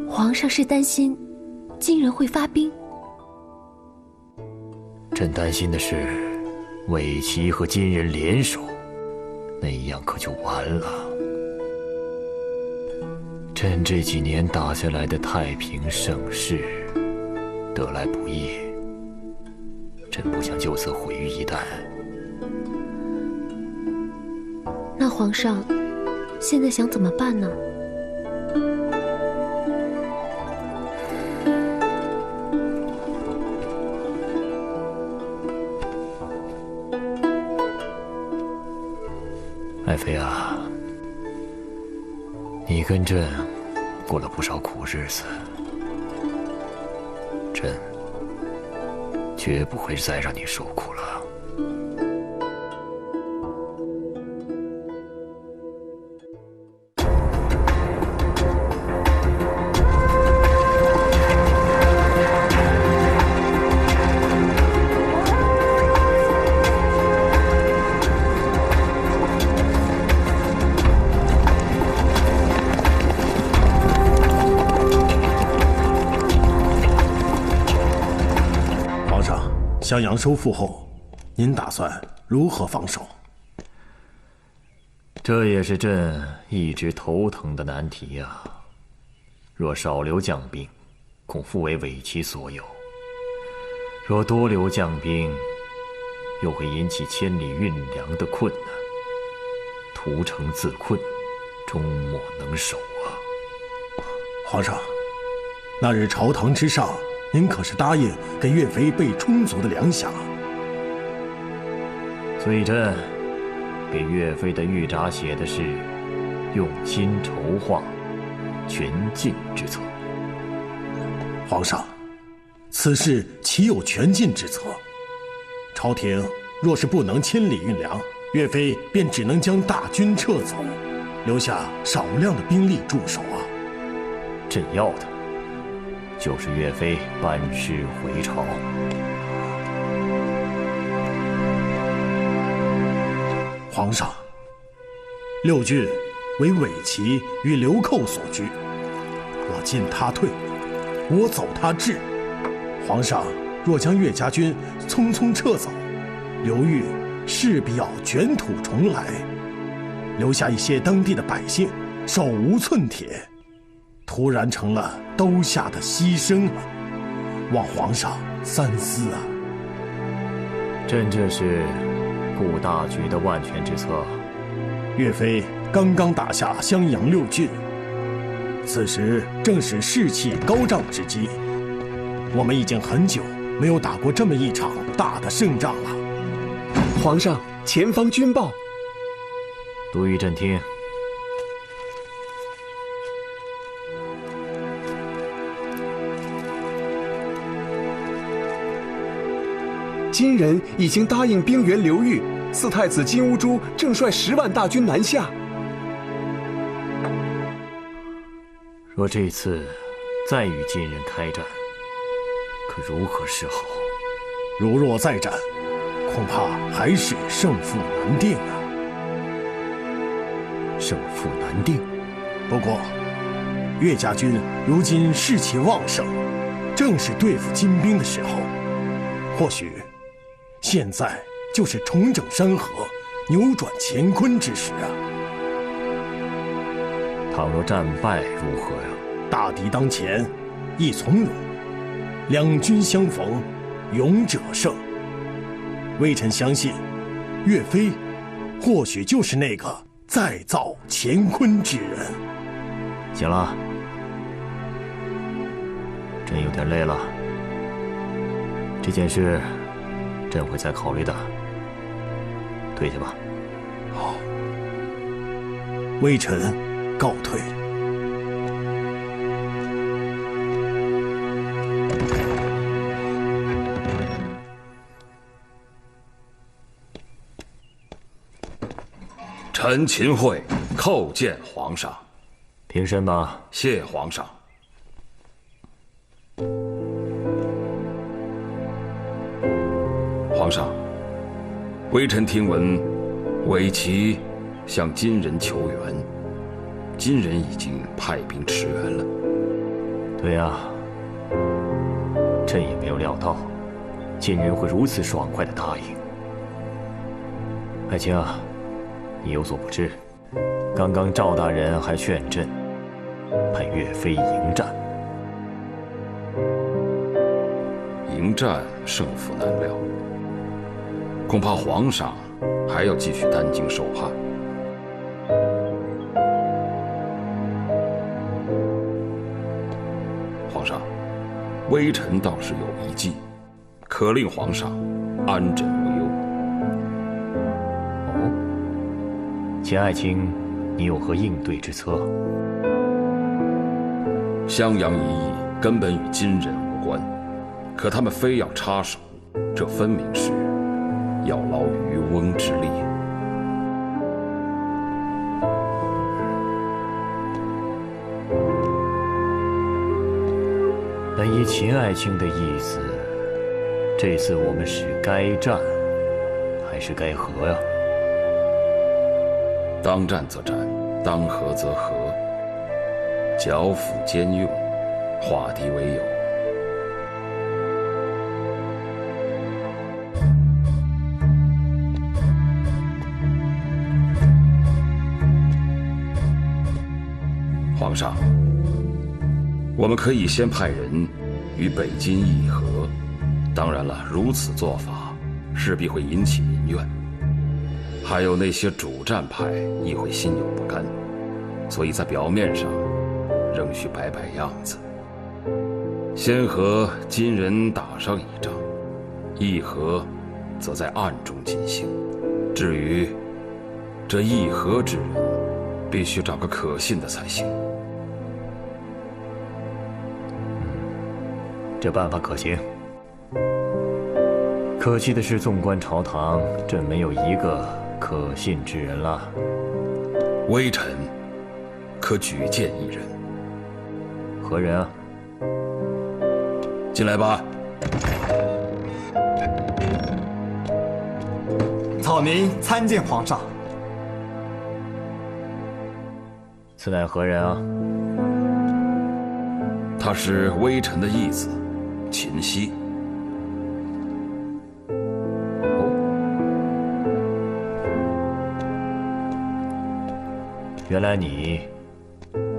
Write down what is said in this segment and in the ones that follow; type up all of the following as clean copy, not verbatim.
皇上是担心金人会发兵？朕担心的是，伪齐和金人联手，那样可就完了。朕这几年打下来的太平盛世，得来不易，朕不想就此毁于一旦。那皇上现在想怎么办呢？爱妃啊，你跟朕过了不少苦日子，朕绝不会再让你受苦了。襄阳收复后，您打算如何防守？这也是朕一直头疼的难题呀。若少留将兵，恐复为伪齐所有；若多留将兵，又会引起千里运粮的困难。屠城自困，终莫能守啊！皇上，那日朝堂之上，您可是答应给岳飞备充足的粮饷？所以朕给岳飞的谕札写的是用心筹划全进之策。皇上，此事岂有全进之策？朝廷若是不能千里运粮，岳飞便只能将大军撤走，留下少量的兵力驻守啊！朕要的就是岳飞班师回朝。皇上，六郡为伪齐与流寇所居，我进他退，我走他至。皇上若将岳家军匆匆撤走，刘裕势必要卷土重来，留下一些当地的百姓手无寸铁，突然成了刀下的牺牲啊！望皇上三思啊！朕这是顾大局的万全之策。岳飞刚刚打下襄阳六郡，此时正是士气高涨之机。我们已经很久没有打过这么一场大的胜仗了。皇上，前方军报。读与朕听。金人已经答应兵援刘裕，四太子金兀术正率10万大军南下。若这次再与金人开战，可如何是好？如若再战，恐怕还是胜负难定啊！胜负难定。不过，岳家军如今士气旺盛，正是对付金兵的时候。或许，现在就是重整山河、扭转乾坤之时啊！倘若战败如何呀？大敌当前，亦从容；两军相逢，勇者胜。微臣相信，岳飞或许就是那个再造乾坤之人。行了，朕有点累了。这件事，朕会再考虑的。退下吧。好，微臣告退。臣秦桧叩见皇上。平身吧。谢皇上。皇上，微臣听闻，伪齐向金人求援，金人已经派兵驰援了。对呀，朕也没有料到，金人会如此爽快地答应。爱卿啊，你有所不知，刚刚赵大人还劝朕派岳飞迎战。迎战胜负难料，恐怕皇上还要继续担惊受怕。皇上，微臣倒是有一计，可令皇上安枕无忧。哦，秦爱卿，你有何应对之策？襄阳一役根本与金人无关，可他们非要插手，这分明是要劳渔翁之利。但依秦爱卿的意思，这次我们是该战还是该和呀？当战则战，当和则和，剿抚兼用，化敌为友。皇上，我们可以先派人与北京议和。当然了，如此做法势必会引起民怨，还有那些主战派亦会心有不甘，所以在表面上仍需摆摆样子，先和金人打上一仗，议和则在暗中进行。至于这议和之人，必须找个可信的才行。这办法可行。可惜的是，纵观朝堂，朕没有一个可信之人了。微臣可举荐一人。何人啊？进来吧。草民参见皇上。此乃何人啊？他是微臣的义子，秦熙。原来你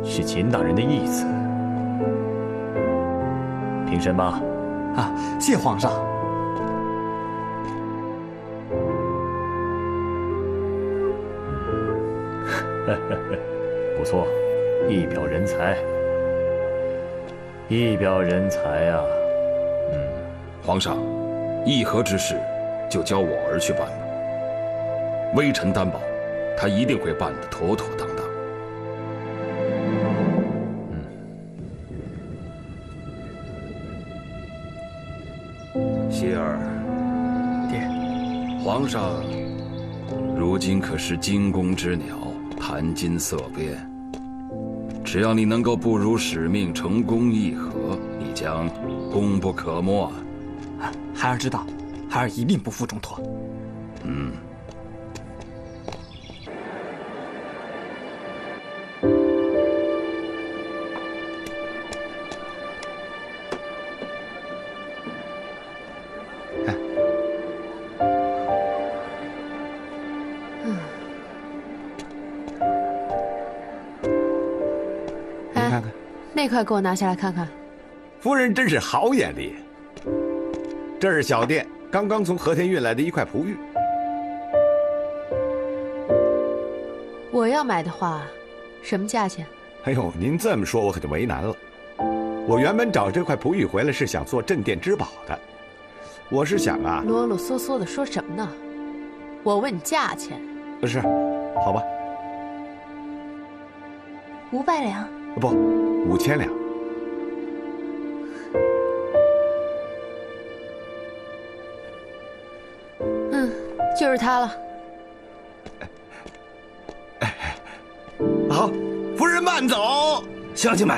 是秦大人的义子，平身吧。啊，谢皇上。不错，一表人才，一表人才啊！皇上，议和之事就交我儿去办吧。微臣担保，他一定会办得妥妥当当。希儿，爹，皇上如今可是惊弓之鸟，谈金色变。只要你能够不辱使命，成功议和，你将功不可没啊！孩儿知道，孩儿一定不负重托。那块给我拿下来看看。夫人真是好眼力。这是小店刚刚从和田运来的一块璞玉。我要买的话，什么价钱？哎呦，您这么说我可就为难了。我原本找这块璞玉回来是想做镇店之宝的。我是想啊，啰啰嗦嗦的说什么呢？我问你价钱。是，好吧500两。不，5000两。就是它了。好，夫人慢走。乡亲们，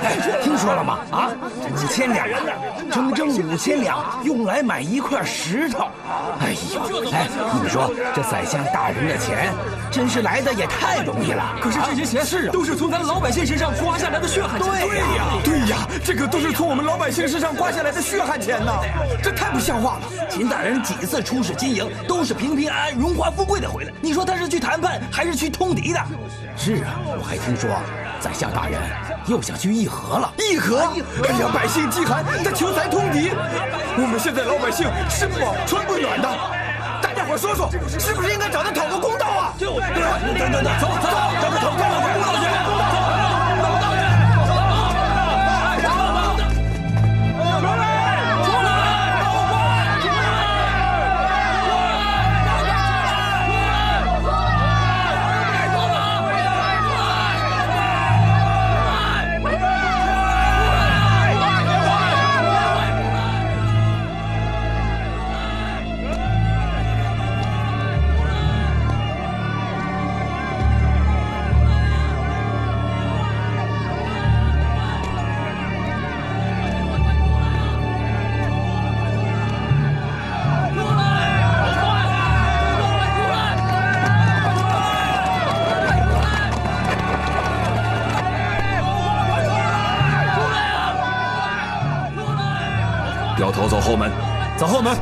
哎，听说了吗？啊，5000两，整整5000两，用来买一块石头。哎呦，哎，你们说这宰相大人的钱，真是来的也太容易了。可是这些钱是都是从咱老百姓身上花下来的血汗钱。对呀，这个都是从我们老百姓身上花下来的血汗钱呐，这太不像话了。秦大人几次出使金营，都是平平安安、荣华富贵的回来。你说他是去谈判，还是去通敌的？是啊，我还听说宰相大人又想去议和了。议和？哎呀，百姓饥寒，他求财通敌。我们现在老百姓吃不饱穿不暖的，大家伙说说，是不是应该找他讨个公道啊？对，走，找他讨个公道去。掉头走后门，走后门。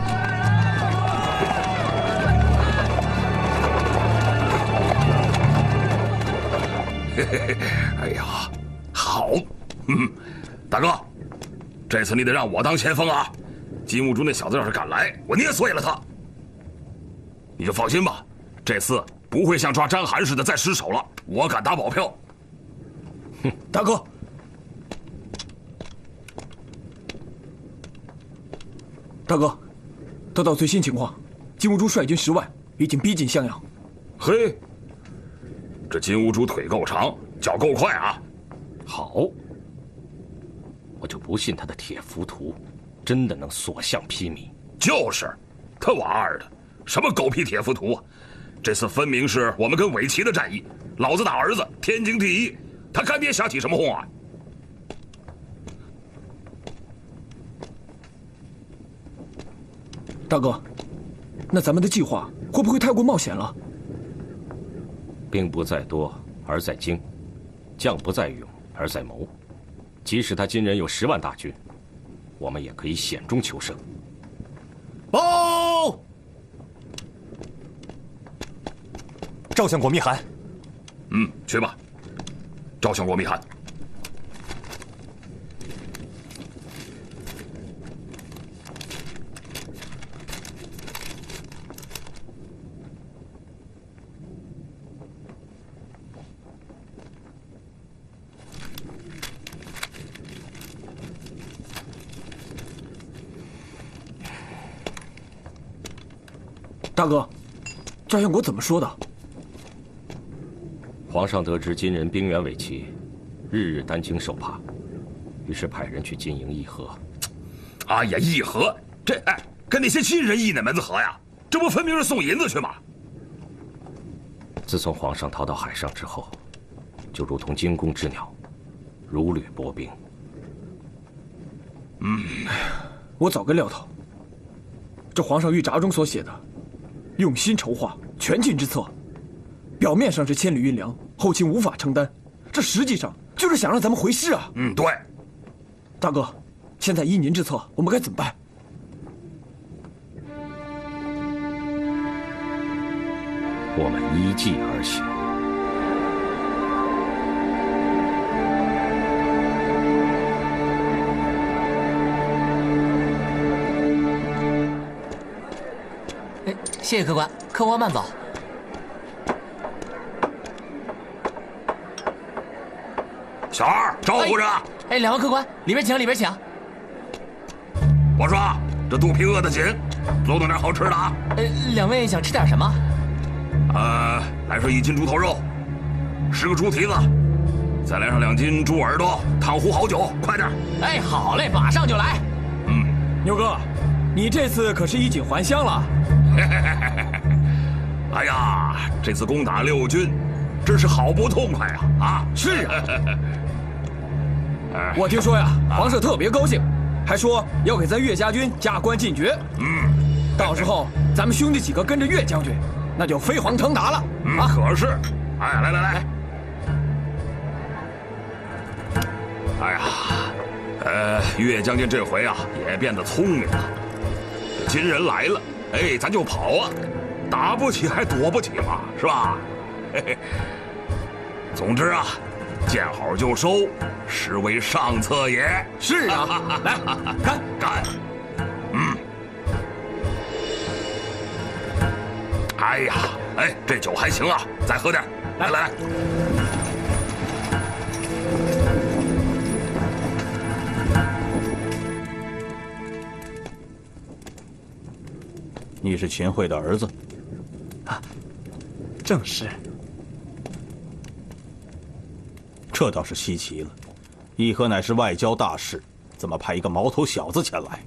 哎呀，好，大哥，这次你得让我当前锋啊！金兀术那小子要是敢来，我捏碎了他。你就放心吧，这次不会像抓张邯似的再失手了，我敢打保票。大哥。大哥，得到最新情况，金兀术率军10万，已经逼近襄阳。嘿，这金兀术腿够长，脚够快啊！好，我就不信他的铁浮屠真的能所向披靡。就是，他娃二的，什么狗屁铁浮屠啊！这次分明是我们跟伪齐的战役，老子打儿子，天经地义。他干爹瞎起什么哄啊？大哥，那咱们的计划会不会太过冒险了？兵不在多而在精，将不在勇而在谋。即使他今人有10万大军，我们也可以险中求胜。报！赵相国密函。去吧。赵相国密函。大哥，赵相国怎么说的？皇上得知金人兵源伪齐，日日担惊受怕，于是派人去金营议和。哎呀，议和，这跟那些金人议哪门子和呀？这不分明是送银子去吗？自从皇上逃到海上之后，就如同惊弓之鸟，如履薄冰。我早个料头。这皇上谕札中所写的，用心筹划，全尽之策，表面上是千里运粮，后勤无法承担，这实际上就是想让咱们回师啊！对。大哥，现在依您之策，我们该怎么办？我们依计而行。谢谢客官，客官慢走。小二，招呼着。两位客官，里边请，里边请。我说，这肚皮饿得紧，多弄点好吃的啊。两位想吃点什么？来上1斤猪头肉，10个猪蹄子，再来上2斤猪耳朵，烫壶好酒，快点。好嘞，马上就来。牛哥，你这次可是衣锦还乡了。哎呀，这次攻打6军，真是好不痛快啊！是啊。我听说呀，皇上特别高兴，还说要给咱岳家军加官进爵。到时候咱们兄弟几个跟着岳将军，那就飞黄腾达了。可是，哎，来。哎呀，岳将军这回啊也变得聪明了。金人来了，哎，咱就跑啊，打不起还躲不起嘛，是吧？嘿嘿。总之啊，见好就收，实为上策也。是啊，来干！哎呀，这酒还行啊，再喝点。来。你是秦桧的儿子？正是。这倒是稀奇了，议和乃是外交大事，怎么派一个毛头小子前来？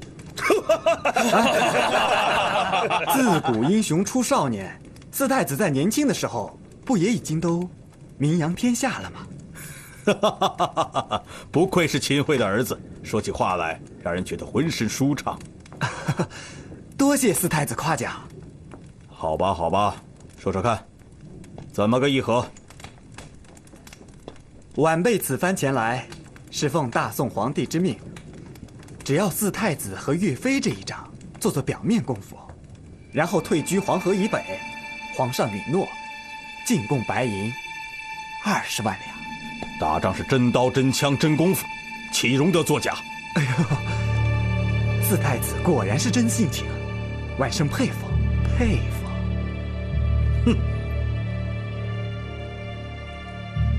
自古英雄出少年，四太子在年轻的时候，不也已经都名扬天下了吗？不愧是秦桧的儿子，说起话来让人觉得浑身舒畅。多谢四太子夸奖。好吧，说说看，怎么个议和？晚辈此番前来，是奉大宋皇帝之命，只要四太子和岳飞这一仗做表面功夫，然后退居黄河以北，皇上允诺，进贡白银20万两。打仗是真刀真枪真功夫，岂容得作假？哎呦，四太子果然是真性情，晚生佩服。哼。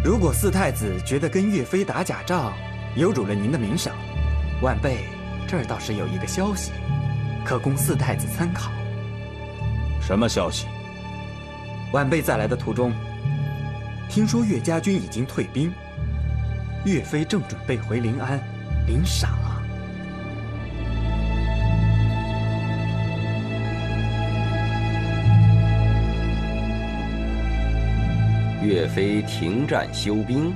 如果四太子觉得跟岳飞打假仗有辱了您的名声，晚辈这儿倒是有一个消息，可供四太子参考。什么消息？晚辈在来的途中，听说岳家军已经退兵，岳飞正准备回临安领赏。岳飞停战休兵，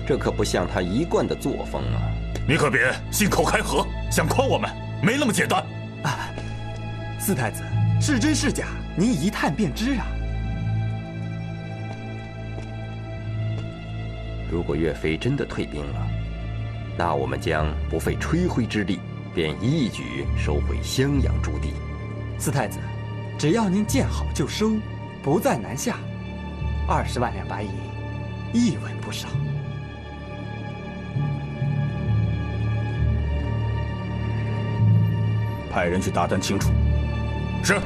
这可不像他一贯的作风啊！你可别信口开河，想诓我们，没那么简单。四太子，是真是假，您一探便知啊。如果岳飞真的退兵了，那我们将不费吹灰之力，便一举收回襄阳诸地。四太子，只要您见好就收，不再南下，20万两白银，一文不少。派人去打探清楚。是。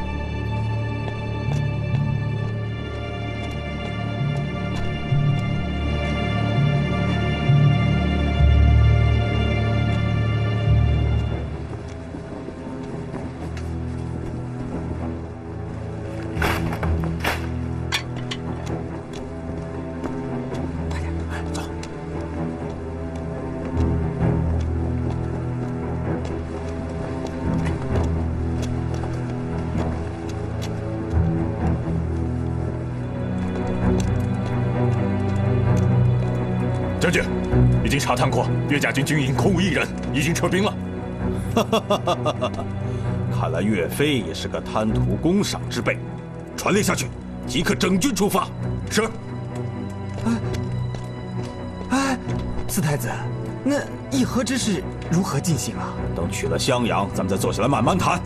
将军，已经查探过，岳家军军营空无一人，已经撤兵了。看来岳飞也是个贪图功赏之辈。传令下去，即刻整军出发。是。四太子，那议和之事如何进行啊？等取了襄阳，咱们再坐下来慢慢谈。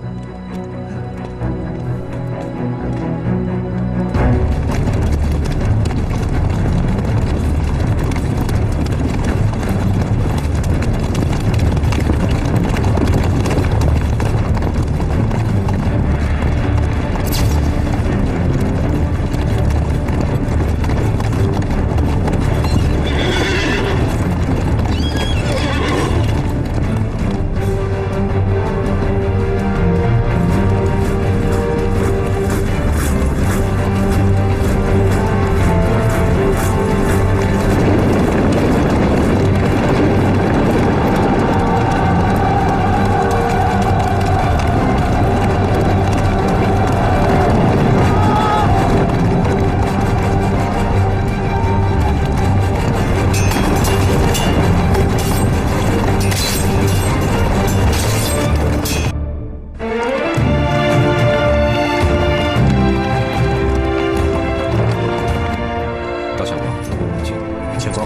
请坐。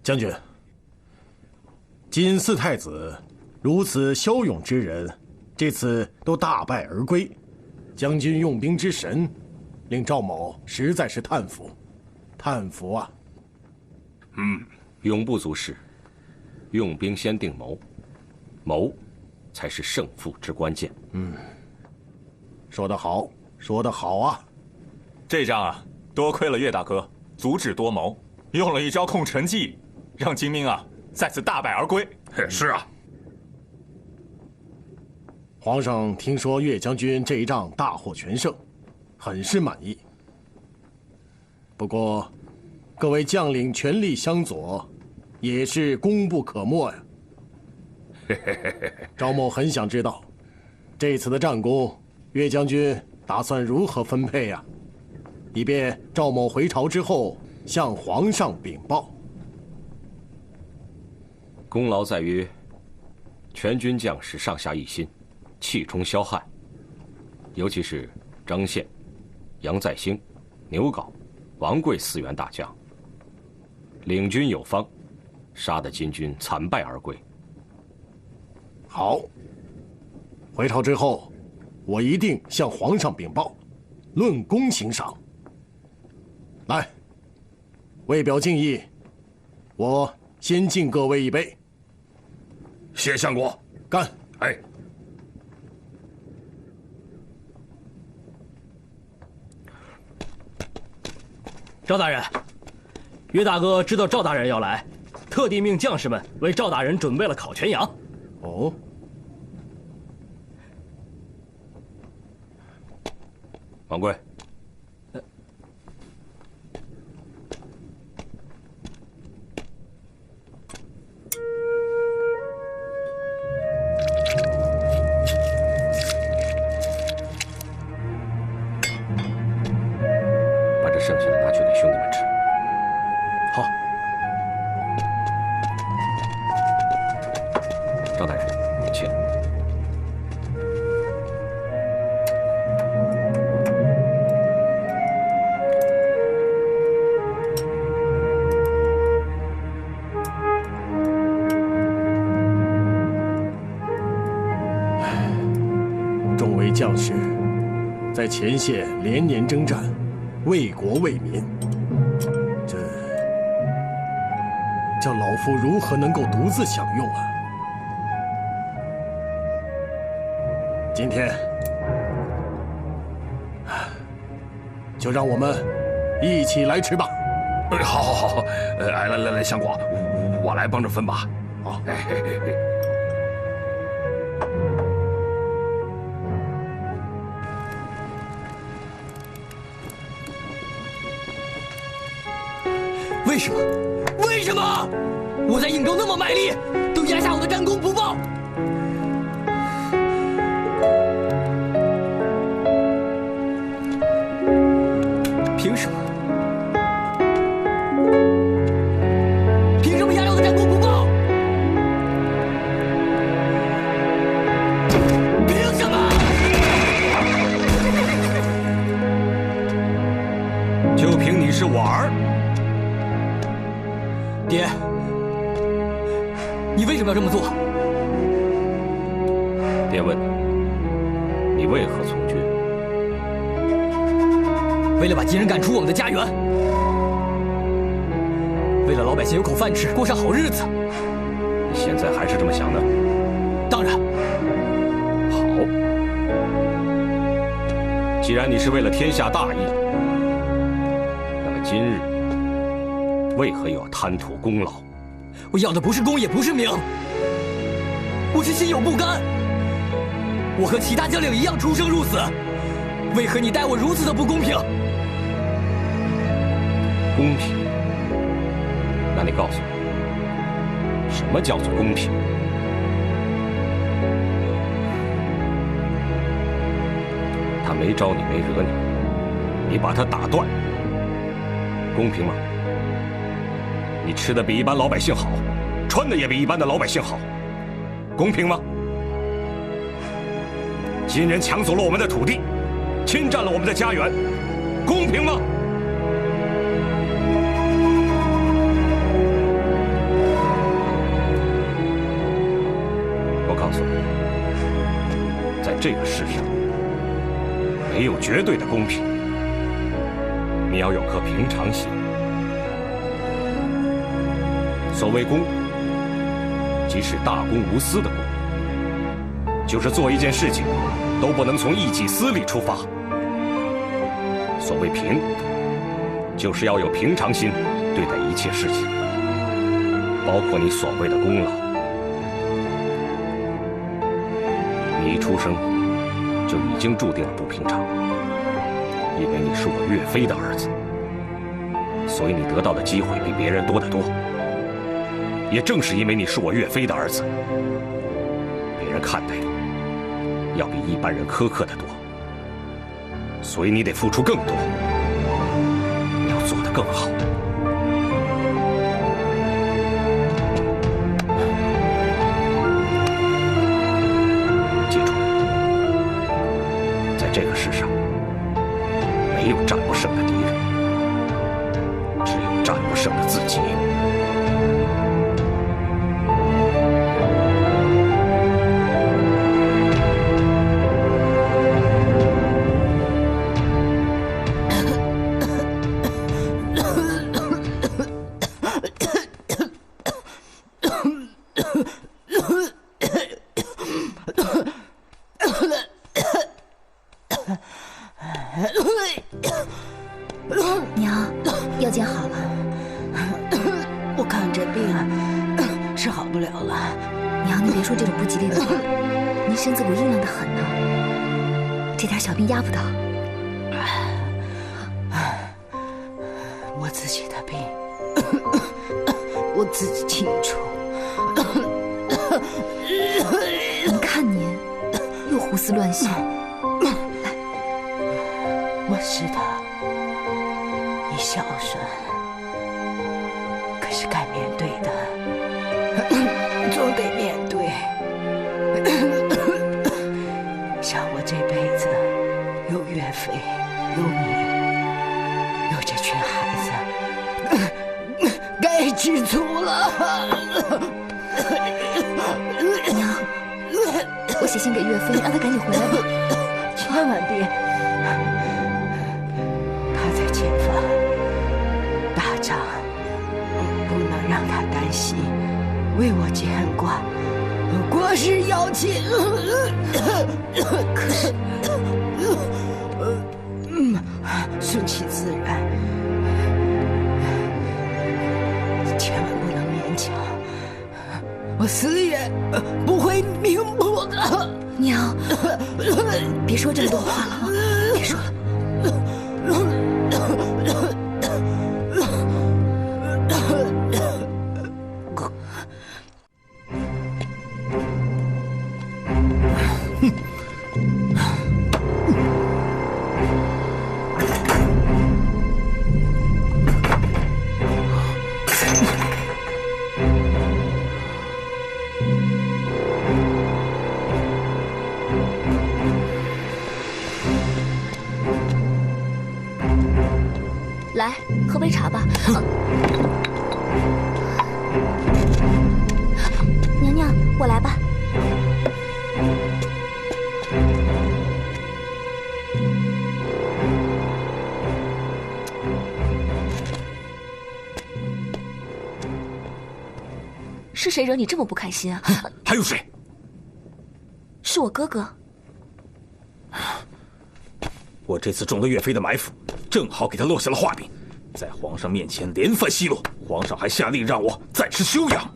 将军，今四太子如此骁勇之人，这次都大败而归，将军用兵之神，令赵某实在是叹服，叹服啊！勇不足事，用兵先定谋，谋才是胜负之关键。说得好，说得好啊！这仗啊，多亏了岳大哥足智多谋，用了一招控陈计，让金兵啊再次大败而归。是啊，皇上听说岳将军这一仗大获全胜，很是满意。不过，各位将领全力相佐，也是功不可没呀。赵某很想知道，这次的战功，岳将军打算如何分配呀？以便赵某回朝之后向皇上禀报。功劳在于全军将士上下一心，气冲霄汉。尤其是张宪、杨再兴、牛皋、王贵4员大将，领军有方，杀得金军惨败而归。好，回朝之后，我一定向皇上禀报，论功行赏。来，为表敬意，我先敬各位一杯。谢相国，干！哎，赵大人，岳大哥知道赵大人要来，特地命将士们为赵大人准备了烤全羊。哦。王贵，把这剩下的拿去给兄弟们吃。好。赵大人，请。众位将士在前线连年征战，为国为民，这叫老夫如何能够独自享用啊？今天，就让我们一起来吃吧。好好好，来，相国，我来帮着分吧。好。为什么？为什么？我在应州那么卖力，都压下我的战功不报。凭什么？凭什么压我的战功不报？凭什么？就凭你是我儿。爹，你为什么要这么做？爹问你为何从军？为了把金人赶出我们的家园，为了老百姓有口饭吃，过上好日子。你现在还是这么想的？当然。好，既然你是为了天下大义，那么今日为何又要贪图功劳？我要的不是功，也不是名，我是心有不甘。我和其他将领一样出生入死，为何你待我如此的不公平？公平？那你告诉我，什么叫做公平？他没招你，没惹你，你把他打断，公平吗？你吃的比一般老百姓好，穿的也比一般的老百姓好，公平吗？金人抢走了我们的土地，侵占了我们的家园，公平吗？我告诉你，在这个世上，没有绝对的公平，你要有颗平常心。所谓公，即是大公无私的公，就是做一件事情都不能从一己私利出发。所谓平，就是要有平常心对待一切事情，包括你所谓的功劳。你一出生就已经注定了不平常，因为你是我岳飞的儿子，所以你得到的机会比别人多得多。也正是因为你是我岳飞的儿子，别人看待你要比一般人苛刻得多，所以你得付出更多，你要做得更好。记住，在这个世上，没有战不胜的敌人，只有战不胜的自己。娘，药煎好了。我看这病是好不了了。娘，你别说这种不吉利的话，您身子骨硬朗的很呢，这点小病压不倒。我自己的病，我自己清楚。您看您又胡思乱想。我知道你孝顺，可是该面对的总得面对。像我这辈子有岳飞，有你，有这群孩子，该知足了。娘，我写信给岳飞，让他赶紧回来吧。千万别。前方打仗，不能让他担心，为我牵挂，国事要紧。可是，顺其自然，千万不能勉强。我死也不会瞑目的。娘，别说这么多话了啊！别说了。来，喝杯茶吧。娘娘，我来吧。是谁惹你这么不开心啊？还有谁？是我哥哥。我这次中了岳飞的埋伏，正好给他落下了画饼，在皇上面前连番奚落，皇上还下令让我暂时休养。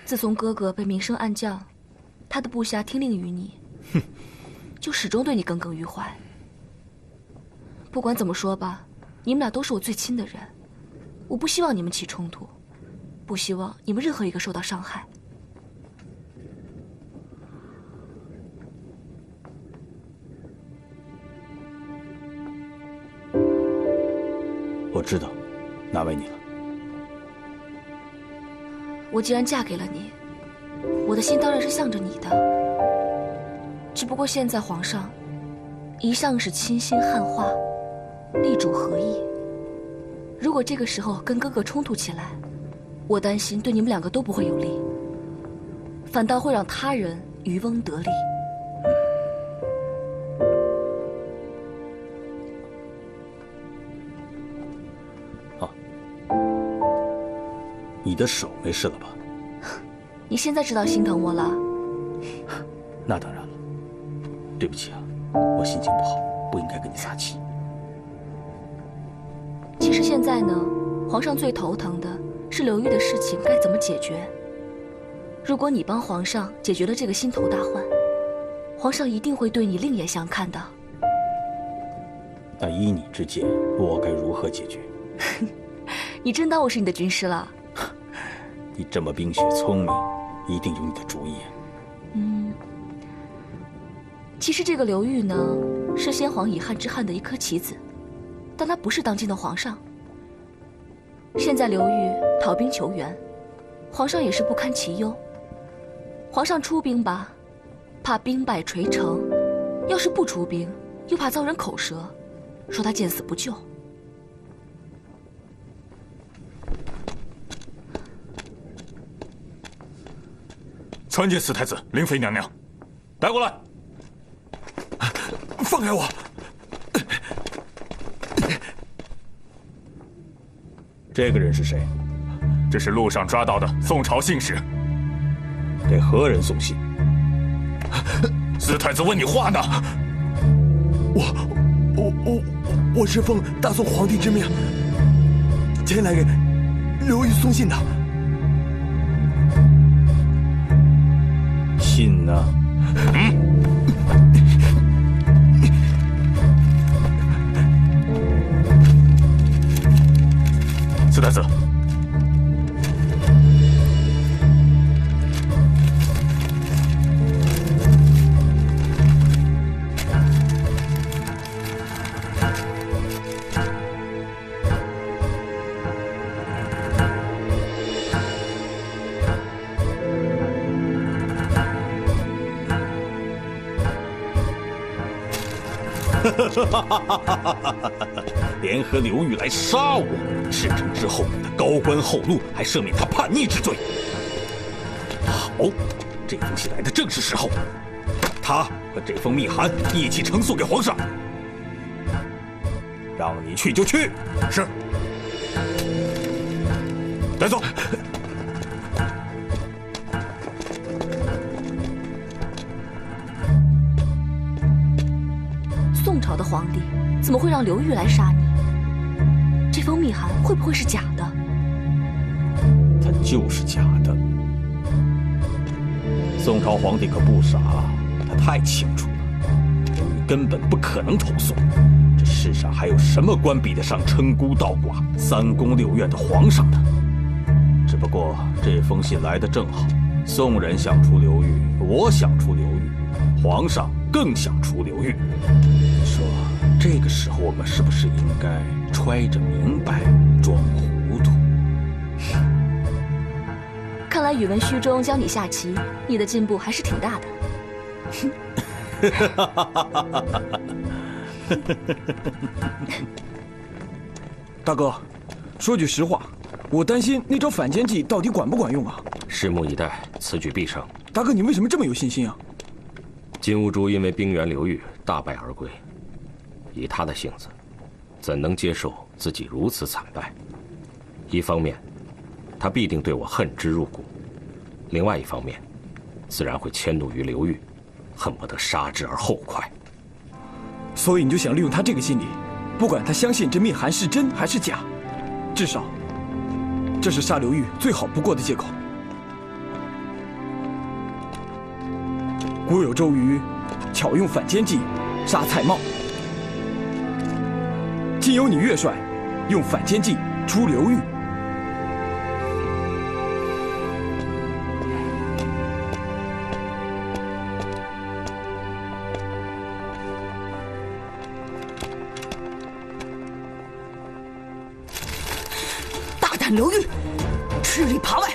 自从哥哥被明升暗降，他的部下听令于你，就始终对你耿耿于怀。不管怎么说吧，你们俩都是我最亲的人，我不希望你们起冲突，不希望你们任何一个受到伤害。我知道，难为你了。我既然嫁给了你，我的的心当然是向着你的。只不过现在皇上一向是倾心汉化，力主和议。如果这个时候跟哥哥冲突起来，我担心对你们两个都不会有利，反倒会让他人渔翁得利。你的手没事了吧？你现在知道心疼我了？那当然了，对不起啊，我心情不好，不应该跟你撒气。其实现在呢，皇上最头疼的是刘裕的事情该怎么解决。如果你帮皇上解决了这个心头大患，皇上一定会对你另眼相看的。那依你之见，我该如何解决？你真当我是你的军师了？你这么冰雪聪明，一定有你的主意。其实这个刘裕呢，是先皇以汉之汉的一颗棋子，但他不是当今的皇上。现在刘裕讨兵求援，皇上也是不堪其忧。皇上出兵吧，怕兵败垂成；要是不出兵，又怕遭人口舌，说他见死不救。参见四太子、灵妃娘娘，带过来。放开我！这个人是谁？这是路上抓到的宋朝信使。给何人送信？四太子问你话呢。我是奉大宋皇帝之命，前来给刘裕送信的。信呢？四太子，联合刘裕来杀我，事成之后他高官厚禄，还赦免他叛逆之罪。好，这封信来的正是时候，他和这封密函一起呈送给皇上。让你去就去。是。带走。宋朝的皇帝怎么会让刘裕来杀你？这封密函会不会是假的？它就是假的。宋朝皇帝可不傻，他太清楚了，刘裕根本不可能投宋。这世上还有什么官比得上称孤道寡、三宫六院的皇上呢？只不过这封信来得正好，宋人想除刘裕，我想除刘裕，皇上更想除刘裕。你说这个时候我们是不是应该揣着明白装糊涂？看来宇文虚中教你下棋，你的进步还是挺大的。大哥，说句实话，我担心那招反间计到底管不管用啊？拭目以待，此举必成。大哥，你为什么这么有信心啊？金兀术因为兵援刘裕大败而归，以他的性子，怎能接受自己如此惨败？一方面，他必定对我恨之入骨；另外一方面，自然会迁怒于刘裕，恨不得杀之而后快。所以你就想利用他这个心理，不管他相信这密函是真还是假，至少这是杀刘裕最好不过的借口。古有周瑜巧用反间计杀蔡瑁，今有你岳帅用反间计诛刘裕。大胆刘裕，吃里扒外！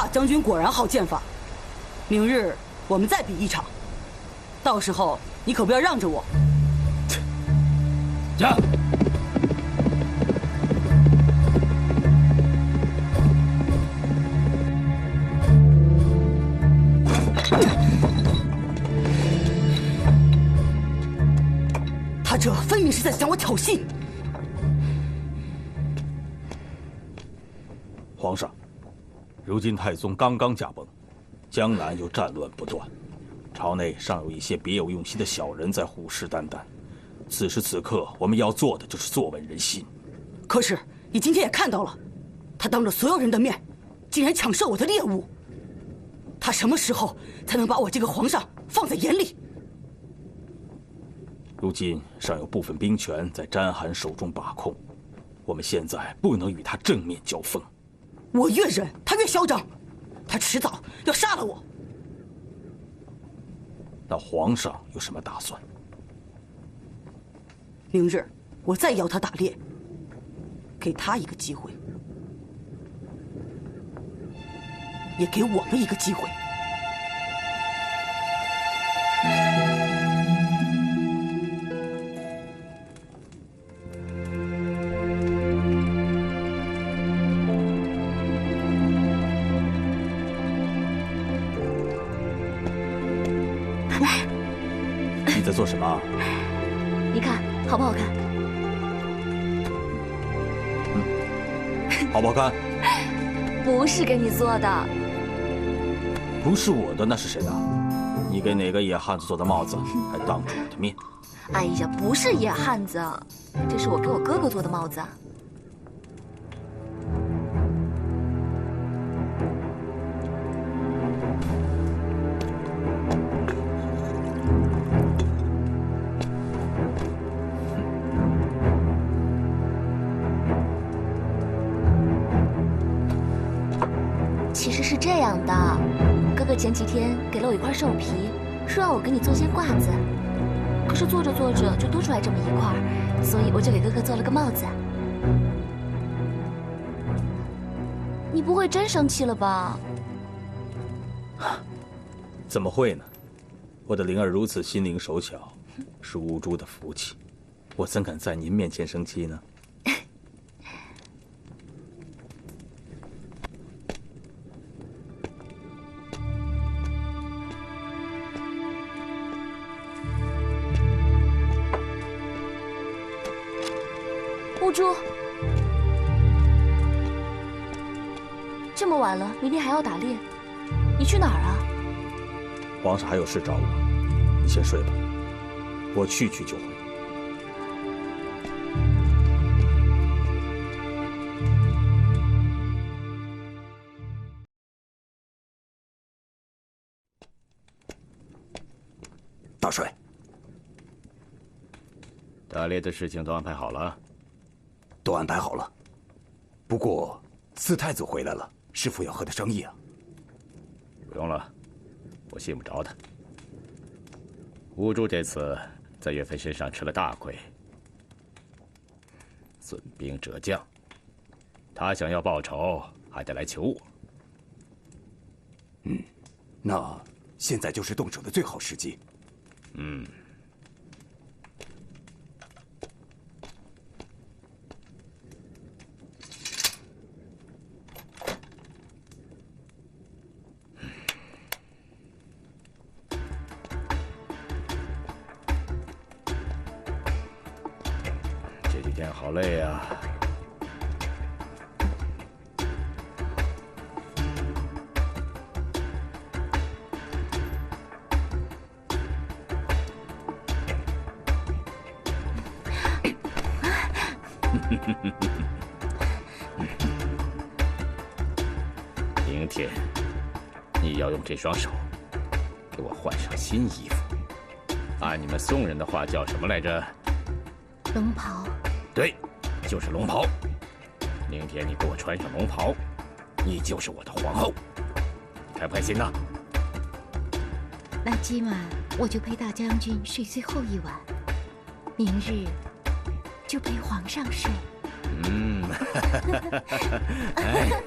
大将军果然好剑法，明日我们再比一场，到时候你可不要让着我。驾！他这分明是在向我挑衅。皇上，如今太宗刚刚驾崩，江南又战乱不断，朝内尚有一些别有用心的小人在虎视眈眈。此时此刻，我们要做的就是坐稳人心。可是你今天也看到了，他当着所有人的面，竟然抢射我的猎物。他什么时候才能把我这个皇上放在眼里？如今尚有部分兵权在詹罕手中把控，我们现在不能与他正面交锋。我越忍，他越嚣张，他迟早要杀了我。那皇上有什么打算？明日我再邀他打猎，给他一个机会，也给我们一个机会。你在做什么？你看好不好看？好不好看？不是给你做的。不是我的，那是谁的？你给哪个野汉子做的帽子，还当着我的面？哎呀，不是野汉子，这是我给我哥哥做的帽子。其实是这样的，哥哥前几天给了我一块兽皮，说让我给你做件褂子。可是做着做着就多出来这么一块，所以我就给哥哥做了个帽子。你不会真生气了吧？怎么会呢？我的灵儿如此心灵手巧，是乌珠的福气，我怎敢在您面前生气呢？乌珠，这么晚了，明天还要打猎，你去哪儿啊？皇上还有事找我，你先睡吧，我去就回。大帅，打猎的事情都安排好了？都安排好了。不过四太子回来了，师父要和他商议啊。不用了，我信不着他。乌珠这次在岳飞身上吃了大亏，损兵折将，他想要报仇，还得来求我。那现在就是动手的最好时机。这几天好累啊。明天你要用这双手给我换上新衣服，按你们宋人的话叫什么来着？龙袍。对，就是龙袍。明天你给我穿上龙袍，你就是我的皇后。你开不开心呢？那今晚我就陪大将军睡最后一晚，明日就陪皇上睡。哎。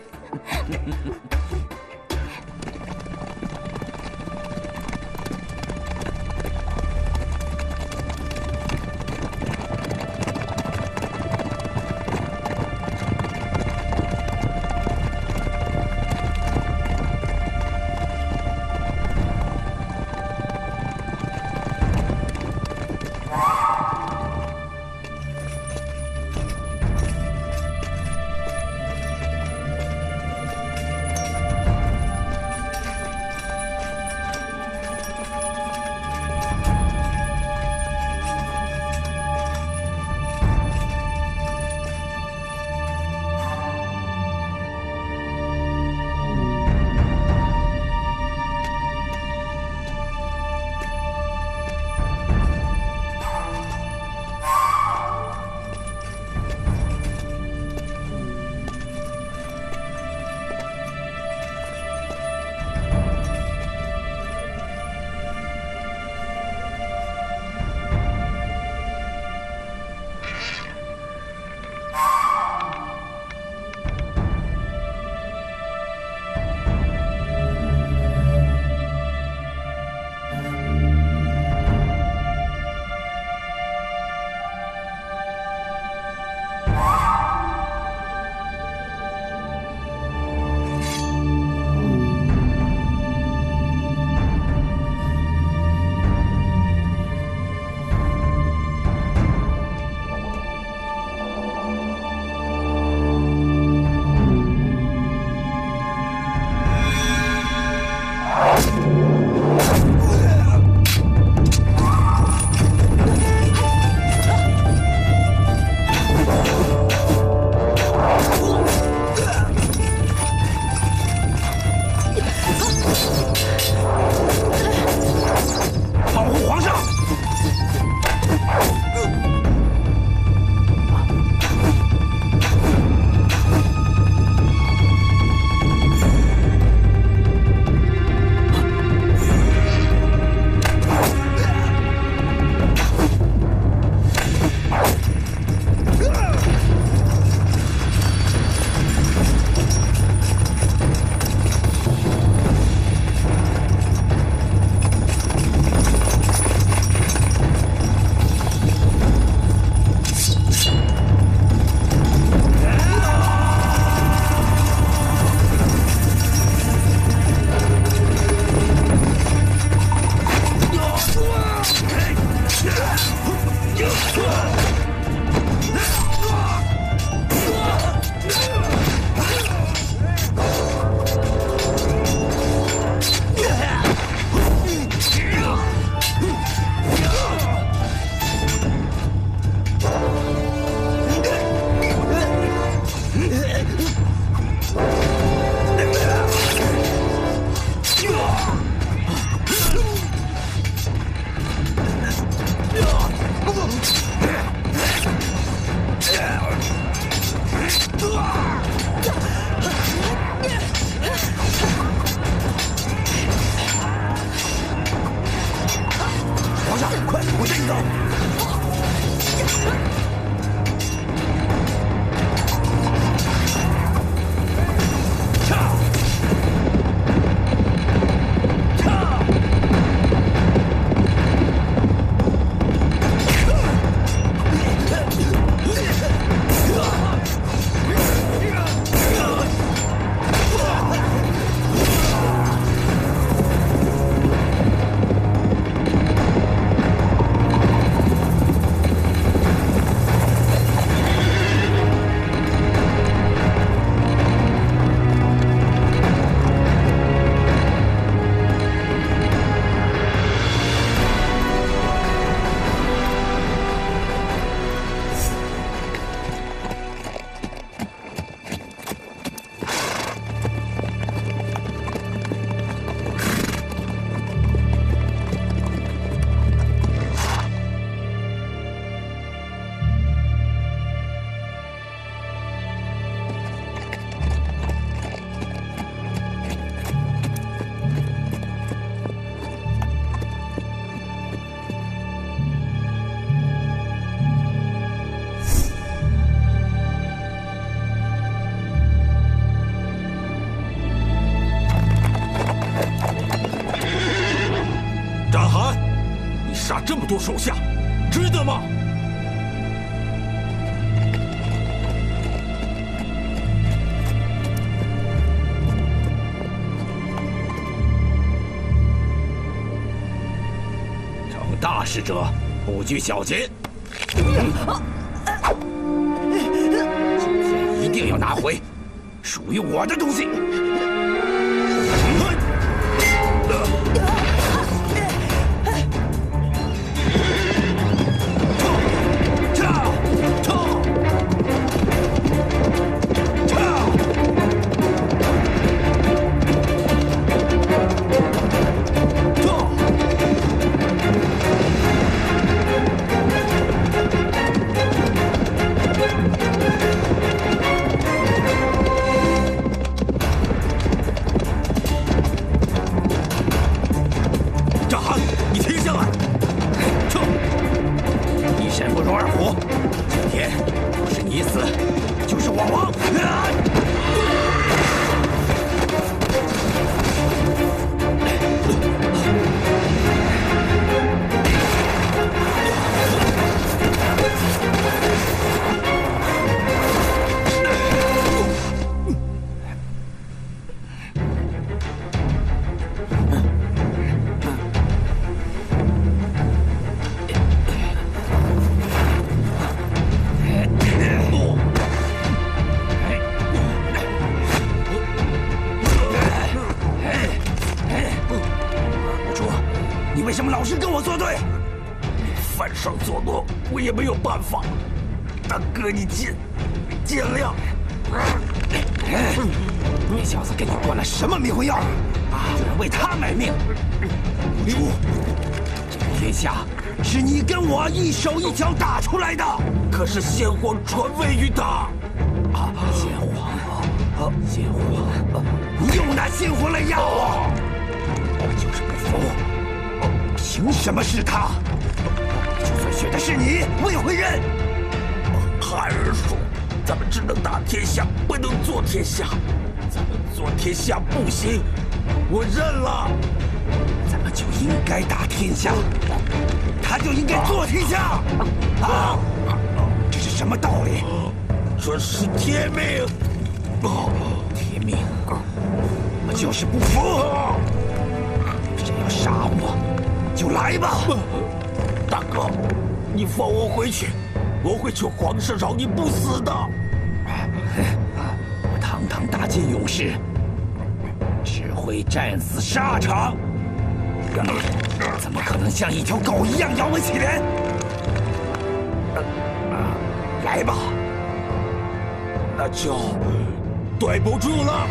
多手下，值得吗？成大事者，不拘小节。今天一定要拿回属于我的东西。你尽量！那小子给你灌了什么迷魂药，居然为他卖命！无主，这个天下是你跟我一手一脚打出来的，可是先皇传位于他。先皇，你用那先皇来压我，我就是不服。凭什么是他？就算选的是你，我也会认。孩儿说：“咱们只能打天下，不能做天下。咱们做天下不行，我认了。咱们就应该打天下，他就应该做天下。这是什么道理？这是天命。天命，我就是不服。谁要杀我，就来吧。大哥，你放我回去。”我会求皇上饶你不死的。堂堂大晋勇士，只会战死沙场，怎么可能像一条狗一样咬我起脸？来吧，那就对不住了。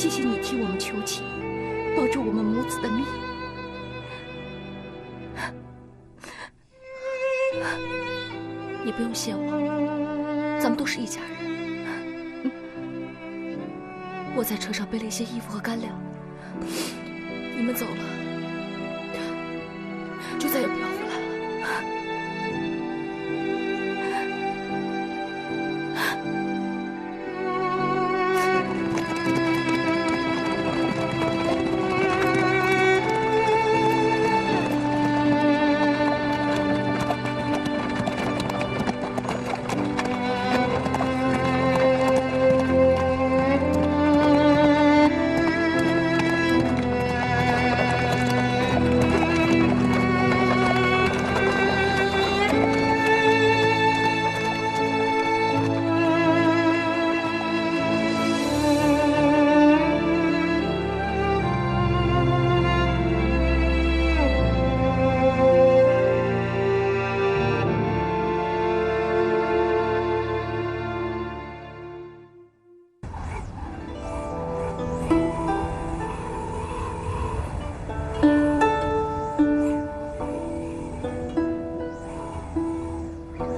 谢谢你替我们求情，保住我们母子的命。你不用谢我，咱们都是一家人。我在车上背了一些衣服和干粮，你们走了，就再也不要回来了。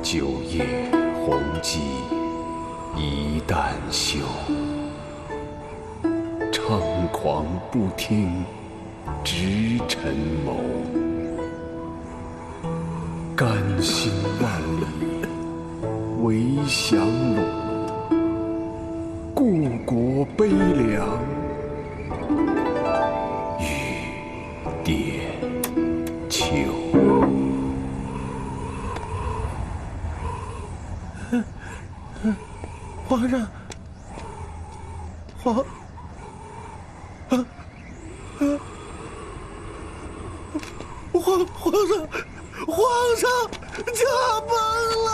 九叶红鸡一旦休，猖狂不听直臣谋。甘心万里为降虏，故国悲凉欲点秋。皇上，皇上驾崩了！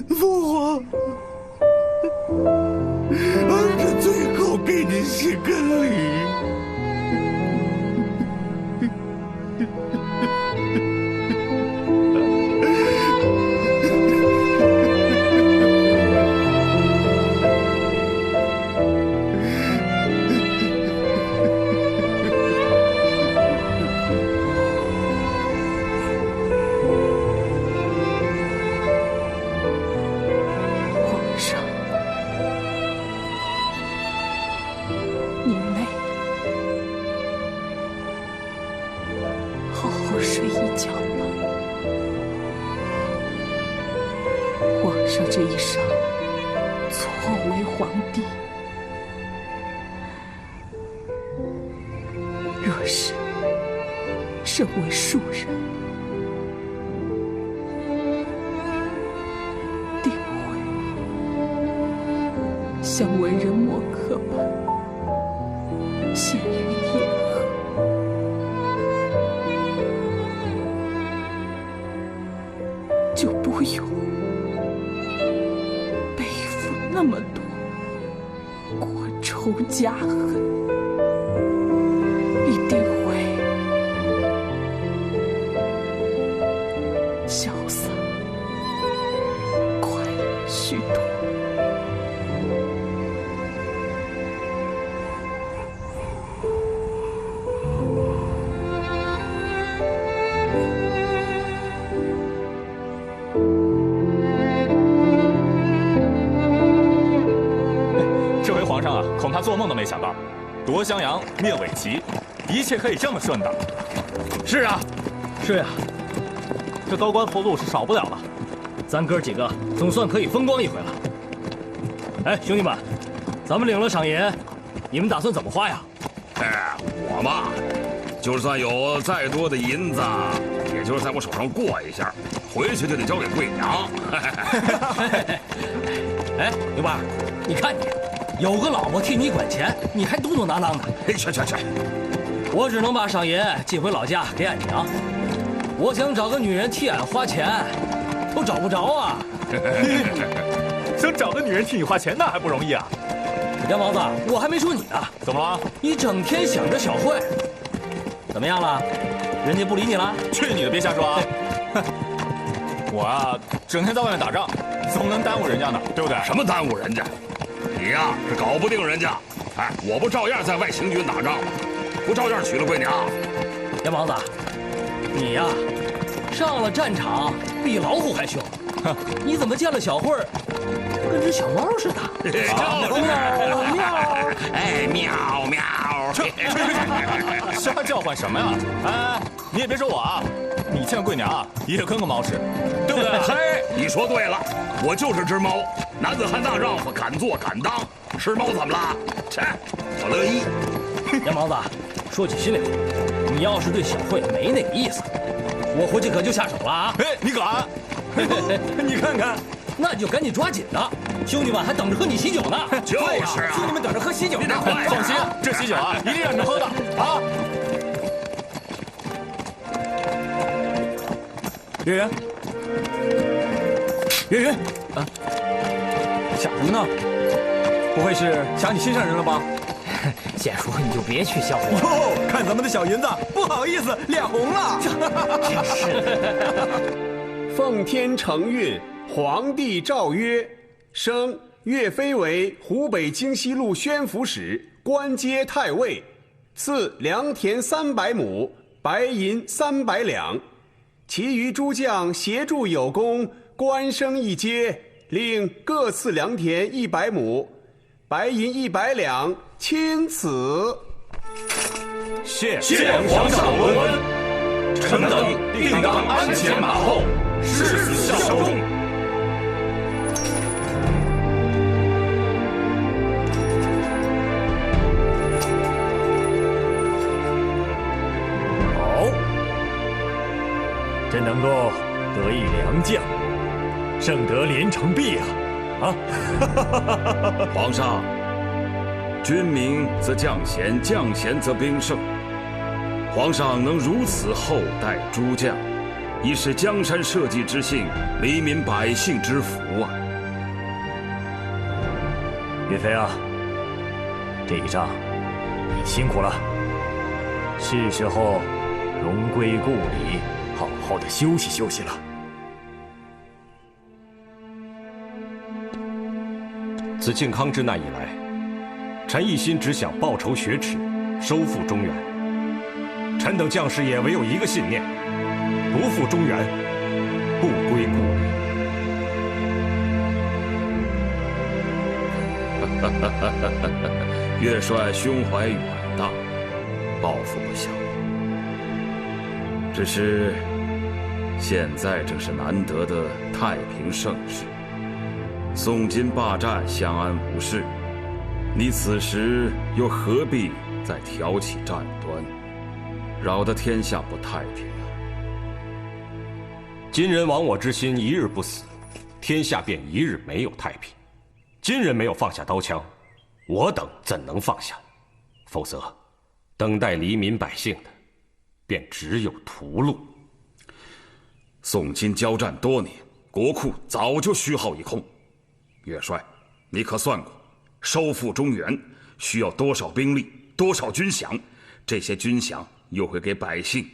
父皇，儿臣最后给您行个礼。这一生错为皇帝。若是身为庶人，定会像文人墨客般陷于野鹤，就不用背负那么多国仇家恨，一定会潇洒快乐许多。这回皇上啊，恐怕做梦都没想到，夺襄阳、灭伪齐，一切可以这么顺的。是啊，是呀，这高官厚禄是少不了了，咱哥几个总算可以风光一回了。哎，兄弟们，咱们领了赏银，你们打算怎么花呀？哎，我嘛，就算有再多的银子，也就是在我手上过一下，回去就得交给贵娘。哎，刘八，你看你，有个老婆替你管钱，你还嘟嘟囔囔的。哎，去！我只能把赏银寄回老家给俺娘。我想找个女人替俺花钱，都找不着啊。想找个女人替你花钱，那还不容易啊。杨毛子，我还没说你呢。怎么了？你整天想着小慧，怎么样了？人家不理你了？去你的，别瞎说啊！我啊，整天在外面打仗，总能耽误人家呢，对不对？什么耽误人家？你呀是搞不定人家。哎，我不照样在外行军打仗吗？不照样娶了贵娘？杨毛子，你呀，上了战场比老虎还凶。你怎么见了小慧儿，跟只小猫似的？喵喵！哎，喵喵！去！瞎叫唤什么呀？哎，你也别说我啊，你见贵娘啊，也跟个猫似的，对不对？嘿，你说对了，我就是只猫。男子汉大丈夫，敢做敢当。是猫怎么了？切，我乐意。杨毛子，说句心里话，你要是对小慧没那个意思，我回去可就下手了啊！哎，你敢？你看看，那你就赶紧抓紧了，兄弟们还等着喝你喜酒呢。就是啊，兄弟们等着喝喜酒呢。放心，这喜酒啊，一定让你们喝的啊！月圆，月圆啊，想什么呢？不会是想你心上人了吧？县叔，你就别去笑话我。哟，看咱们的小银子，不好意思，脸红了。真是的。奉天承运，皇帝诏曰：升岳飞为湖北京西路宣抚使，官阶太尉，赐良田300亩，白银300两。其余诸将协助有功，官升一阶，另各赐良田100亩，白银100两，钦此。谢皇上文文，臣等定当鞍前马后，誓死效忠。好，真能够得一良将，胜得连城璧啊！皇上，君明则将贤，将贤则兵胜。皇上能如此厚待诸将，已是江山社稷之幸，黎民百姓之福啊！岳飞啊，这一仗你辛苦了，是时候荣归故里，好好的休息休息了。自靖康之难以来，臣一心只想报仇雪耻，收复中原。臣等将士也唯有一个信念：不负中原，不归故里。岳帅胸怀远大，抱负不小。只是现在正是难得的太平盛世，宋金霸占，相安无事，你此时又何必再挑起战端，扰得天下不太平啊？金人亡我之心一日不死，天下便一日没有太平。金人没有放下刀枪，我等怎能放下？否则，等待黎民百姓的，便只有屠戮。宋金交战多年，国库早就虚耗一空。元帅，你可算过，收复中原需要多少兵力、多少军饷？这些军饷又会给百姓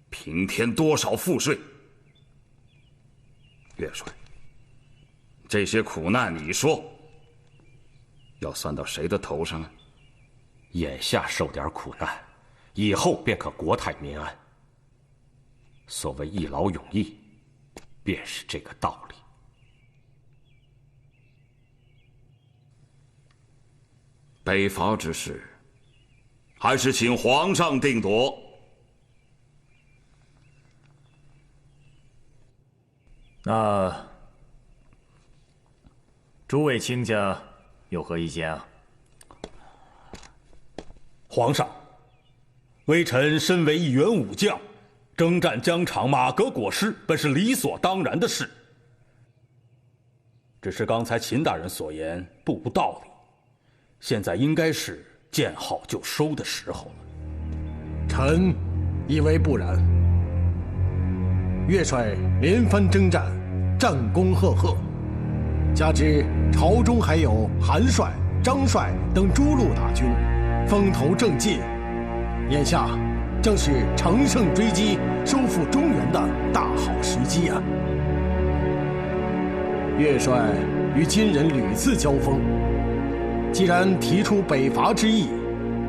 平添多少赋税？元帅，这些苦难，你说要算到谁的头上啊？眼下受点苦难，以后便可国泰民安。所谓一劳永逸，便是这个道理。北伐之事，还是请皇上定夺。那诸位卿家有何意见啊？皇上，微臣身为一员武将，征战疆场、马革裹尸，本是理所当然的事。只是刚才秦大人所言不无道理，现在应该是见好就收的时候了。臣以为不然。岳帅连番征战，战功赫赫，加之朝中还有韩帅、张帅等诸路大军，风头正劲，眼下正是乘胜追击、收复中原的大好时机啊！岳帅与金人屡次交锋，既然提出北伐之意，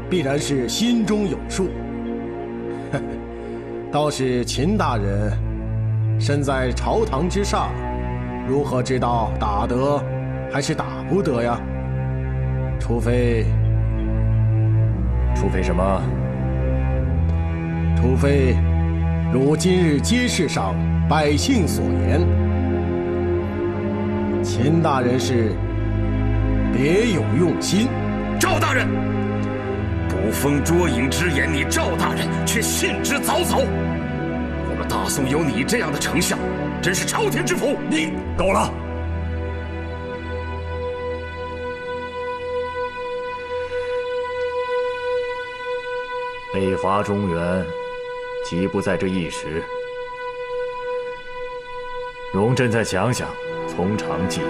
必然是心中有数。倒是秦大人身在朝堂之上，如何知道打得还是打不得呀？除非什么？除非如今日街市上百姓所言，秦大人是别有用心。赵大人，捕风捉影之言，你赵大人却信之早早。我们大宋有你这样的丞相，真是朝天之福。你够了！北伐中原，岂不在这一时？容朕再想想，从长计议。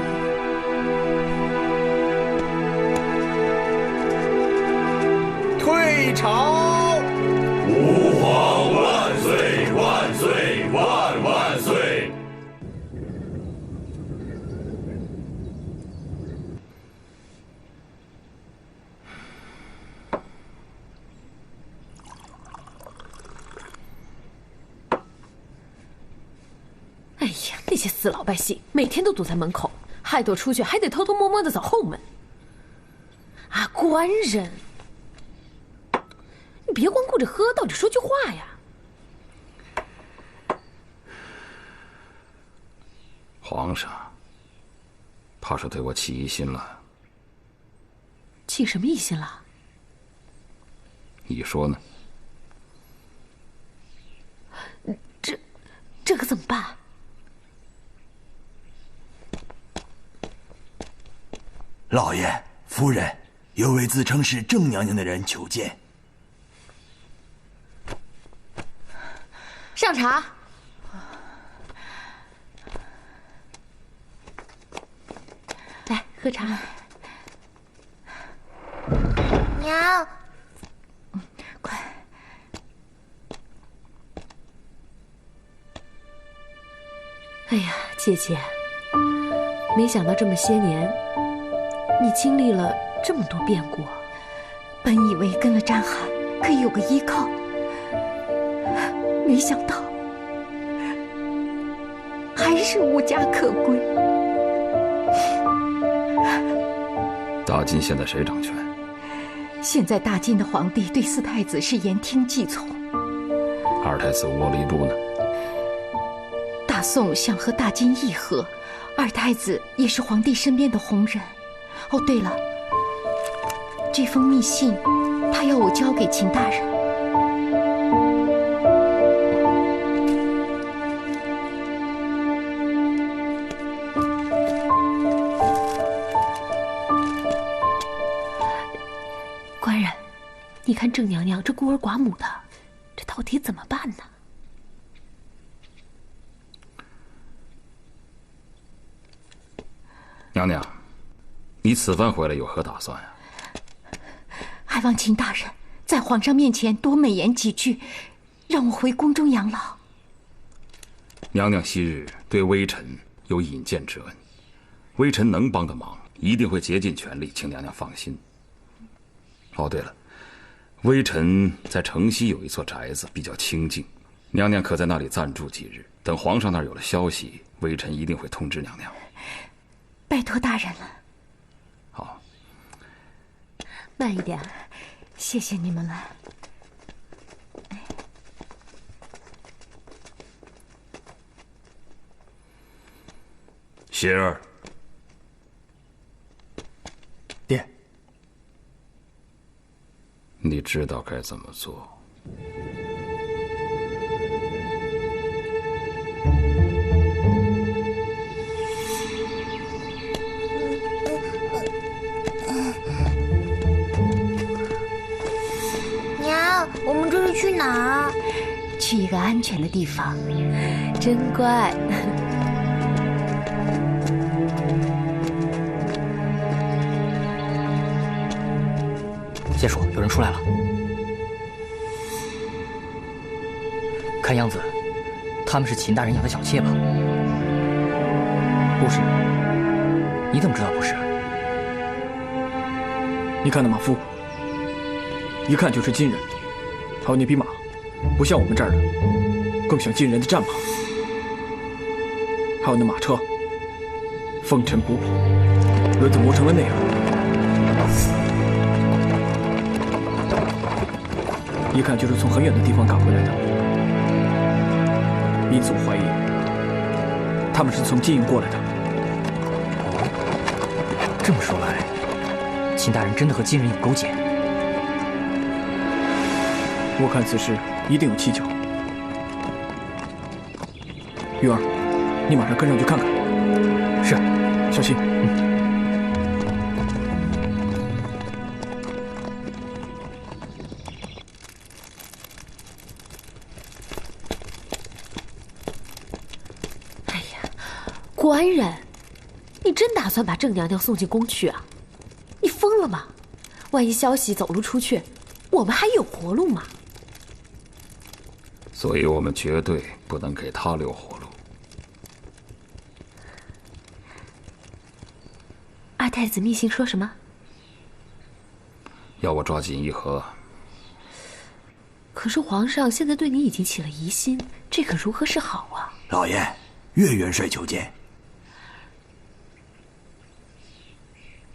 退朝！吾皇万岁万岁万万岁！哎呀，那些死老百姓每天都堵在门口，害得我出去还得偷偷摸摸的走后门。啊，官人，你别光顾着喝，倒得说句话呀！皇上，怕是对我起疑心了。起什么疑心了？你说呢？这可怎么办？老爷、夫人，有位自称是郑娘娘的人求见。上茶。来，喝茶。娘，快！哎呀，姐姐，没想到这么些年，你经历了这么多变故。本以为跟了张翰可以有个依靠，没想到还是无家可归。大晋现在谁掌权？现在大晋的皇帝对四太子是言听计从，二太子窝里都呢？大宋想和大金议和，二太子也是皇帝身边的红人。哦，对了，这封密信，他要我交给秦大人。官人，你看郑娘娘这孤儿寡母的，这到底怎么办呢？娘娘，你此番回来有何打算呀？还望秦大人在皇上面前多美言几句，让我回宫中养老。娘娘昔日对微臣有引荐之恩，微臣能帮的忙一定会竭尽全力，请娘娘放心。哦，对了，微臣在城西有一座宅子，比较清静，娘娘可在那里暂住几日。等皇上那儿有了消息，微臣一定会通知娘娘。拜托大人了。好，慢一点。谢谢你们了。喜儿，爹，你知道该怎么做。娘，我们这是去哪儿？去一个安全的地方。真乖。谢叔，有人出来了。看样子，他们是秦大人养的小妾吧？不是。你怎么知道不是？你看那马夫，一看就是金人。还有那匹马，不像我们这儿的，更像金人的战马。还有那马车，风尘仆仆，轮子磨成了那样。一看就是从很远的地方赶回来的，因此我怀疑他们是从金营过来的。哦，这么说来，秦大人真的和金人有勾结。我看此事一定有蹊跷。玉儿，你马上跟上去看看。是，小心。官人，你真打算把郑娘娘送进宫去啊？你疯了吗？万一消息走了出去，我们还有活路吗？所以我们绝对不能给他留活路。二太子密信说什么？要我抓锦衣河。可是皇上现在对你已经起了疑心，这可如何是好啊？老爷，岳元帅求见。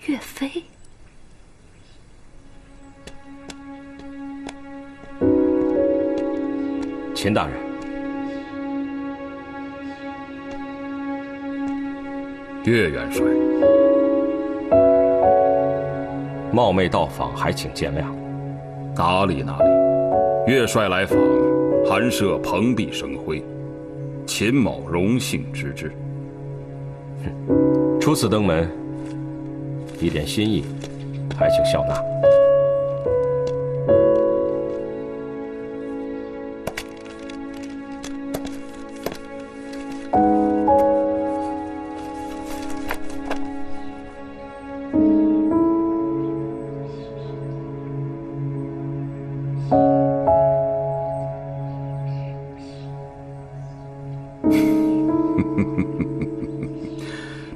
岳飞。秦大人，岳元帅，冒昧到访，还请见谅。哪里哪里，岳帅来访，寒舍蓬荜生辉，秦某荣幸之至。初次登门，一点心意，还请笑纳。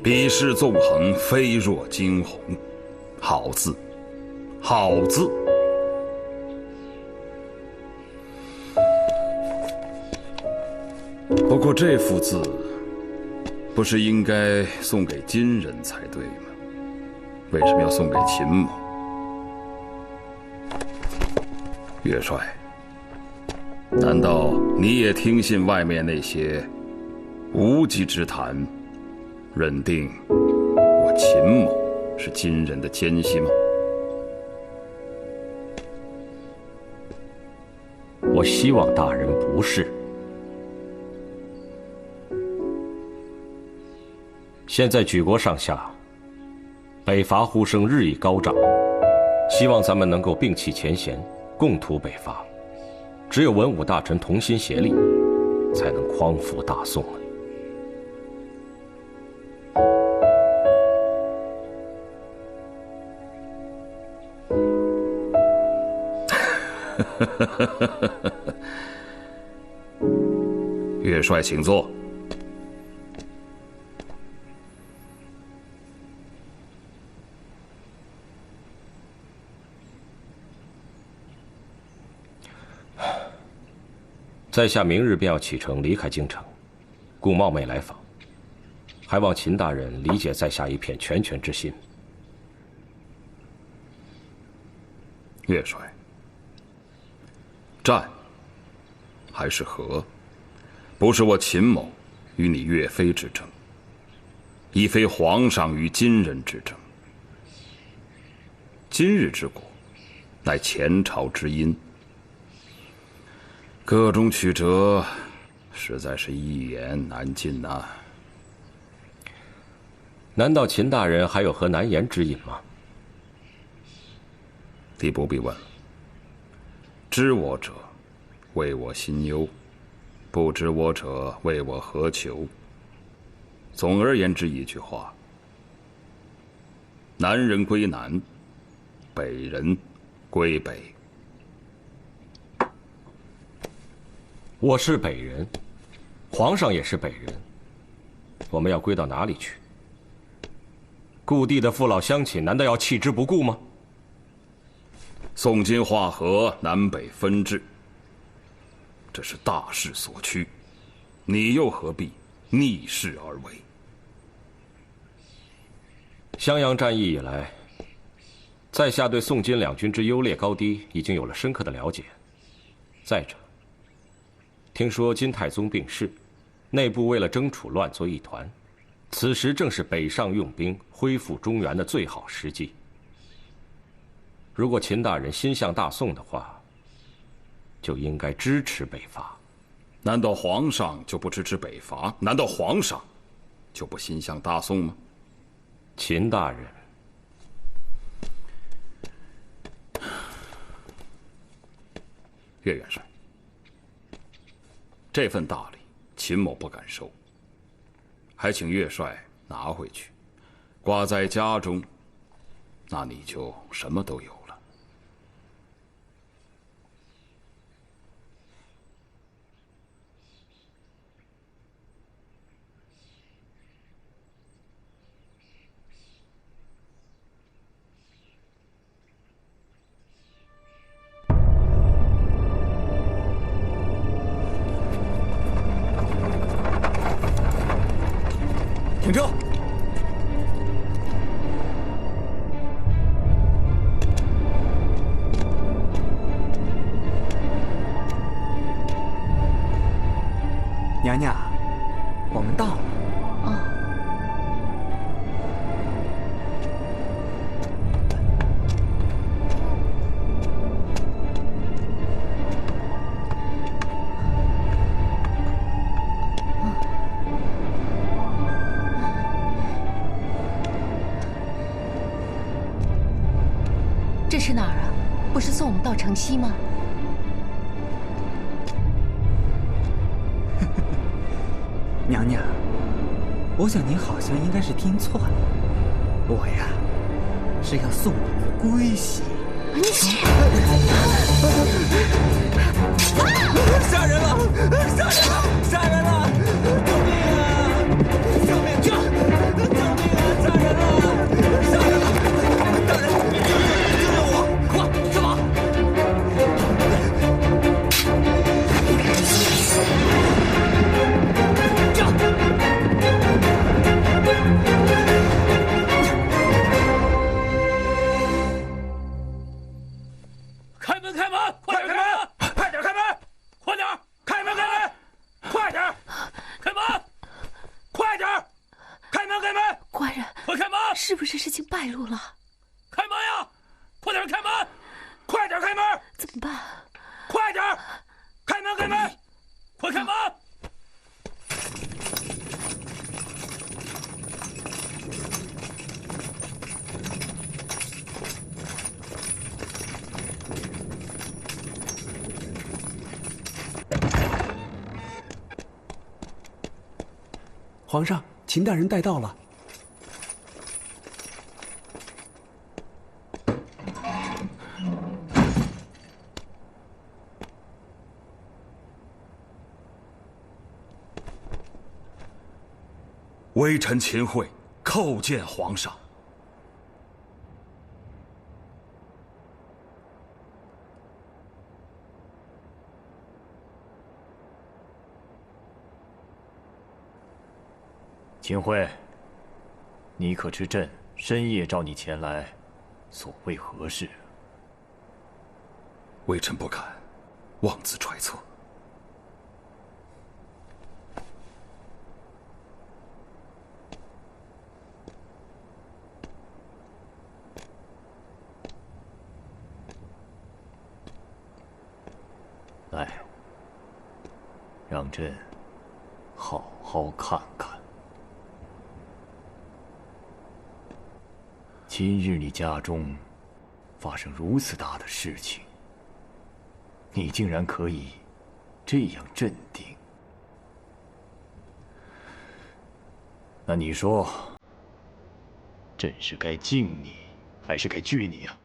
笔势纵横，飞若惊鸿，好字，好字。不过这幅字，不是应该送给金人才对吗？为什么要送给秦某？岳帅，难道你也听信外面那些无稽之谈，认定我秦某是金人的奸细吗？我希望大人不是。现在举国上下，北伐呼声日益高涨，希望咱们能够摒弃前嫌，共图北伐。只有文武大臣同心协力，才能匡扶大宋啊！岳帅，请坐。在下明日便要启程离开京城，故冒昧来访，还望秦大人理解在下一片拳拳之心。岳帅，战还是和，不是我秦某与你岳飞之争，亦非皇上与金人之争。今日之果，乃前朝之因。个中曲折，实在是一言难尽呐。难道秦大人还有何难言之隐吗？你不必问了。知我者，为我心忧；不知我者，为我何求？总而言之一句话：南人归南，北人归北。我是北人，皇上也是北人，我们要归到哪里去？故地的父老乡亲，难道要弃之不顾吗？宋金化和，南北分治，这是大势所趋，你又何必逆势而为？襄阳战役以来，在下对宋金两军之优劣高低已经有了深刻的了解。再者，听说金太宗病逝，内部为了争储乱作一团，此时正是北上用兵、恢复中原的最好时机。如果秦大人心向大宋的话，就应该支持北伐。难道皇上就不支持北伐？难道皇上就不心向大宋吗？秦大人，岳元帅，这份大礼，秦某不敢收，还请岳帅拿回去，挂在家中，那你就什么都有了。停车！娘娘，我们到了。这是哪儿啊？不是送我们到城西吗？娘娘，我想您好像应该是听错了，我呀是要送你们归西。杀人了！杀人了！杀人了！救命啊！救命！救命啊！杀人了！杀人了！大人，救救我！快，什么？开门！败露了！开门呀！快点开门！快点开门！怎么办？快点！开门！开门！快开门！皇上，秦大人带到了。微臣秦桧叩见皇上。秦桧，你可知朕深夜召你前来，所为何事？微臣不敢妄自揣测。来，让朕好好看看。今日你家中发生如此大的事情，你竟然可以这样镇定，那你说，朕是该敬你，还是该惧你啊？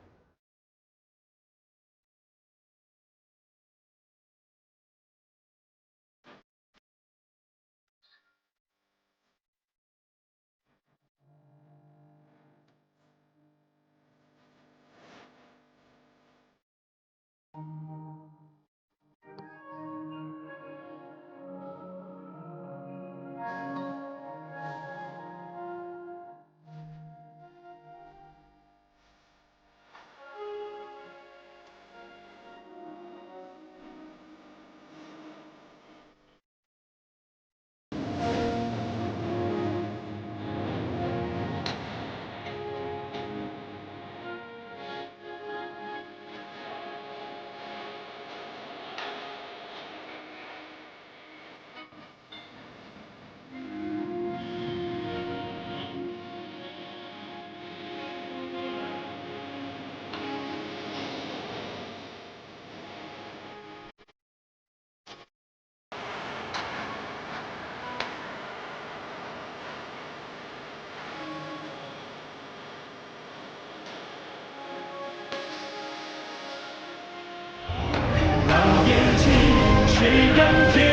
谁人间？